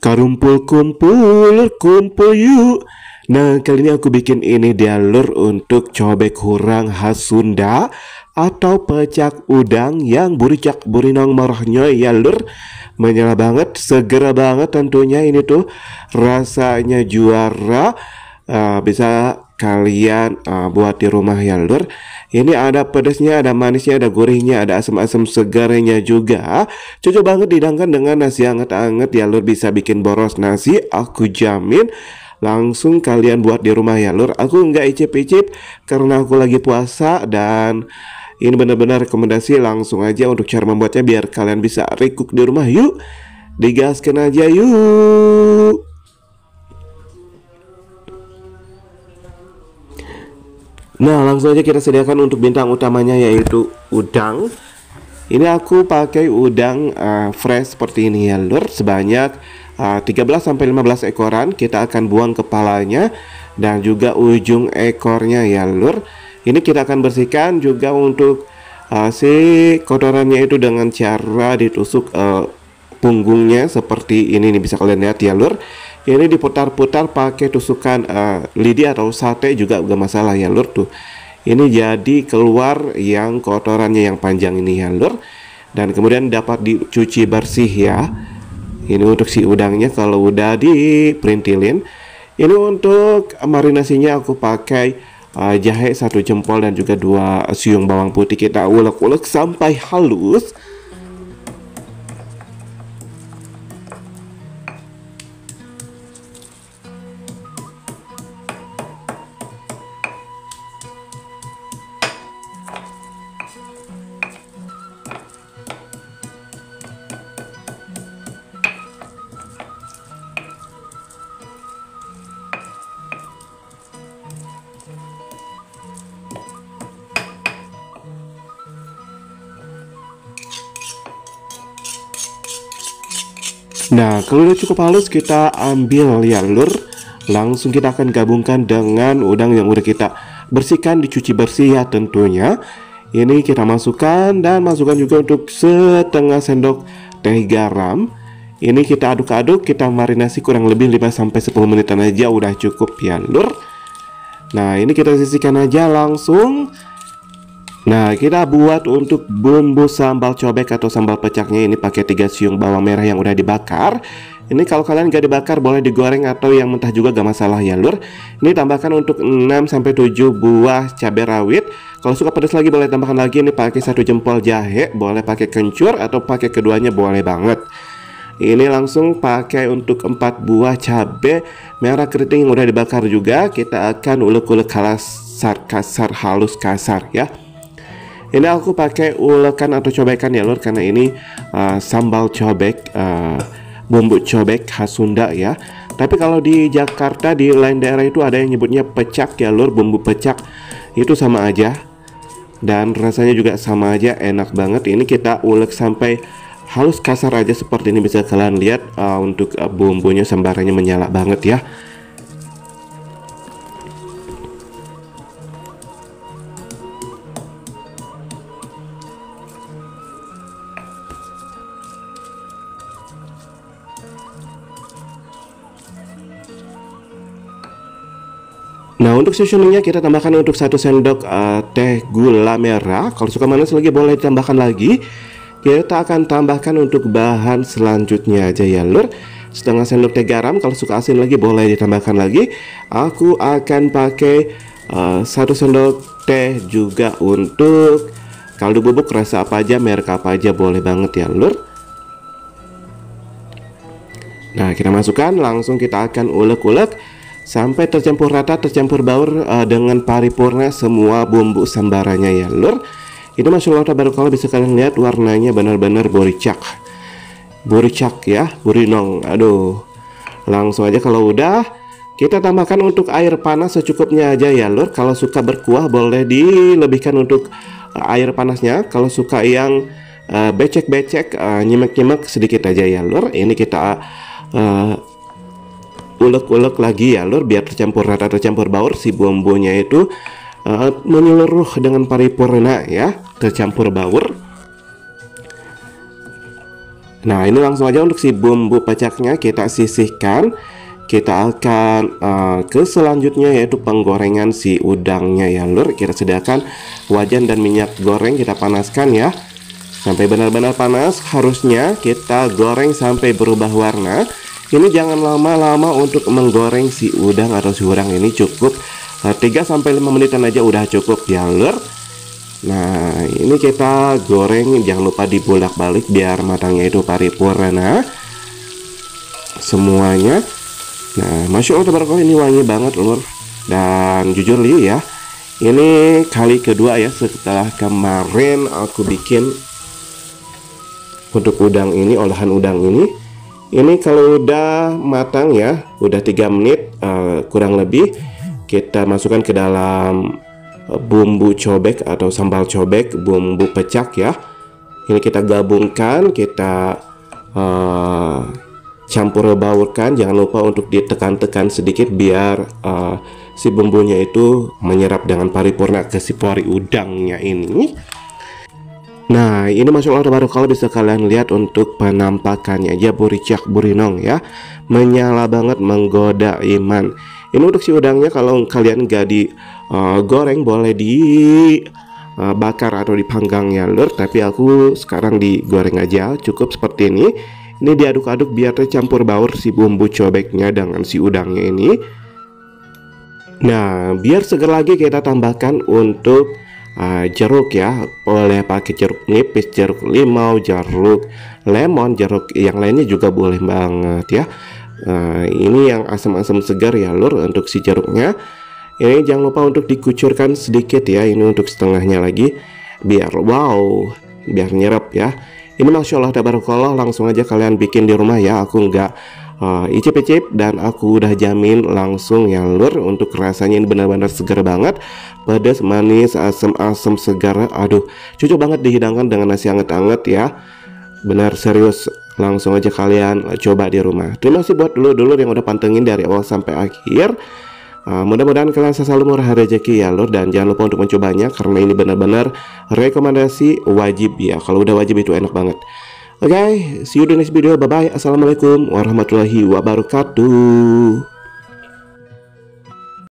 Karumpul kumpul, kumpul yuk. Nah, kali ini aku bikin ini dia lur untuk cobek hurang khas Sunda atau pecak udang yang buricak burinong marahnya ya lur. Menyala banget, segera banget tentunya ini tuh rasanya juara. Bisa kalian buat di rumah ya lur. Ini ada pedasnya, ada manisnya, ada gurihnya, ada asam-asam segarnya juga. Cocok banget dihidangkan dengan nasi hangat-hangat ya lur. Bisa bikin boros nasi, aku jamin. Langsung kalian buat di rumah ya lur. Aku nggak icip-icip karena aku lagi puasa dan ini benar-benar rekomendasi. Langsung aja untuk cara membuatnya biar kalian bisa recook di rumah. Yuk, digaskan aja yuk. Nah, langsung aja kita sediakan untuk bintang utamanya yaitu udang. Ini aku pakai udang fresh seperti ini ya lur, sebanyak 13-15 ekoran. Kita akan buang kepalanya dan juga ujung ekornya ya lur. Ini kita akan bersihkan juga untuk si kotorannya itu dengan cara ditusuk punggungnya seperti ini nih, bisa kalian lihat ya lur. Ini diputar-putar pakai tusukan lidi atau sate juga gak masalah ya lur tuh. Ini jadi keluar yang kotorannya yang panjang ini ya lur. Dan kemudian dapat dicuci bersih ya. Ini untuk si udangnya kalau udah diperintilin. Ini untuk marinasinya aku pakai jahe 1 jempol dan juga 2 siung bawang putih. Kita ulek-ulek sampai halus. Nah, kalau udah cukup halus kita ambil ya lur. Langsung kita akan gabungkan dengan udang yang udah kita bersihkan, dicuci bersih ya tentunya. Ini kita masukkan dan masukkan juga untuk setengah sendok teh garam. Ini kita aduk-aduk, kita marinasi kurang lebih 5-10 menitan aja udah cukup ya lur. Nah, ini kita sisihkan aja langsung. Nah, kita buat untuk bumbu sambal cobek atau sambal pecaknya ini pakai 3 siung bawang merah yang udah dibakar. Ini kalau kalian gak dibakar boleh digoreng atau yang mentah juga gak masalah ya lur. Ini tambahkan untuk 6-7 buah cabai rawit. Kalau suka pedas lagi boleh tambahkan lagi. Ini pakai 1 jempol jahe, boleh pakai kencur atau pakai keduanya boleh banget. Ini langsung pakai untuk 4 buah cabai merah keriting yang udah dibakar juga. Kita akan ulek-ulek kasar halus kasar ya. Ini aku pakai ulekan atau cobekan ya lur, karena ini sambal cobek, bumbu cobek khas Sunda ya. Tapi kalau di Jakarta di lain daerah itu ada yang nyebutnya pecak ya lur, bumbu pecak. Itu sama aja dan rasanya juga sama aja, enak banget. Ini kita ulek sampai halus kasar aja seperti ini, bisa kalian lihat untuk bumbunya sambarannya menyala banget ya. Nah, untuk seasoningnya kita tambahkan untuk 1 sendok teh gula merah. Kalau suka manis lagi boleh ditambahkan lagi. Kita akan tambahkan untuk bahan selanjutnya aja ya lur. Setengah sendok teh garam. Kalau suka asin lagi boleh ditambahkan lagi. Aku akan pakai 1 sendok teh juga untuk kaldu bubuk rasa apa aja, merek apa aja boleh banget ya lur. Nah, kita masukkan, langsung kita akan ulek-ulek sampai tercampur rata, tercampur baur dengan paripurna semua bumbu sambarannya ya lur. Ini Masya Allah tabarakallah, bisa kalian lihat warnanya benar-benar buricak ya, burinong. Aduh, langsung aja kalau udah kita tambahkan untuk air panas secukupnya aja ya lur. Kalau suka berkuah boleh dilebihkan untuk air panasnya. Kalau suka yang becek-becek, nyemek-nyemek sedikit aja ya lur. Ini kita ulek-ulek lagi ya lur, biar tercampur rata, tercampur baur si bumbunya itu menyeluruh dengan paripurna ya, tercampur baur. Nah, ini langsung aja untuk si bumbu pecaknya kita sisihkan. Kita akan ke selanjutnya, yaitu penggorengan si udangnya ya lur. Kita sediakan wajan dan minyak goreng, kita panaskan ya sampai benar-benar panas. Harusnya kita goreng sampai berubah warna. Ini jangan lama-lama untuk menggoreng si udang atau si udang ini, cukup 3-5 menitan aja udah cukup ya lur. Nah, ini kita goreng, jangan lupa dibolak-balik biar matangnya itu paripurna semuanya. Nah, Masya Allah tabarakallah, ini wangi banget lur. Dan jujur li ya, ini kali kedua ya setelah kemarin aku bikin untuk udang ini, olahan udang ini. Ini kalau udah matang ya, udah 3 menit kurang lebih, kita masukkan ke dalam bumbu cobek atau sambal cobek, bumbu pecak ya. Ini kita gabungkan, kita campur baurkan. Jangan lupa untuk ditekan-tekan sedikit biar si bumbunya itu menyerap dengan paripurna ke si pori udangnya ini. Nah, ini Masya Allah tabarakallah, bisa kalian lihat untuk penampakannya aja buricak burinong ya, menyala banget, menggoda iman. Ini untuk si udangnya, kalau kalian gak digoreng boleh dibakar atau dipanggang ya lur, tapi aku sekarang digoreng aja, cukup seperti ini. Ini diaduk-aduk biar tercampur baur si bumbu cobeknya dengan si udangnya ini. Nah, biar seger lagi kita tambahkan untuk jeruk ya. Boleh pakai jeruk nipis, jeruk limau, jeruk lemon, jeruk yang lainnya juga boleh banget ya. Ini yang asam-asam segar ya lur untuk si jeruknya. Ini jangan lupa untuk dikucurkan sedikit ya, ini untuk setengahnya lagi biar wow, biar nyerap ya. Ini Masya Allah tabarakallah, langsung aja kalian bikin di rumah ya. Aku nggak icip-icip dan aku udah jamin langsung ya lur, untuk rasanya ini benar-benar segar banget, pedas, manis, asam-asam segar. Aduh, cocok banget dihidangkan dengan nasi anget-anget ya. Benar serius, langsung aja kalian coba di rumah. Terima kasih buat dulur-dulur yang udah pantengin dari awal sampai akhir. Mudah-mudahan kalian selalu murah rezeki ya lur, dan jangan lupa untuk mencobanya karena ini benar-benar rekomendasi wajib ya. Kalau udah wajib itu enak banget. Oke, see you di next video. Bye bye. Assalamualaikum warahmatullahi wabarakatuh.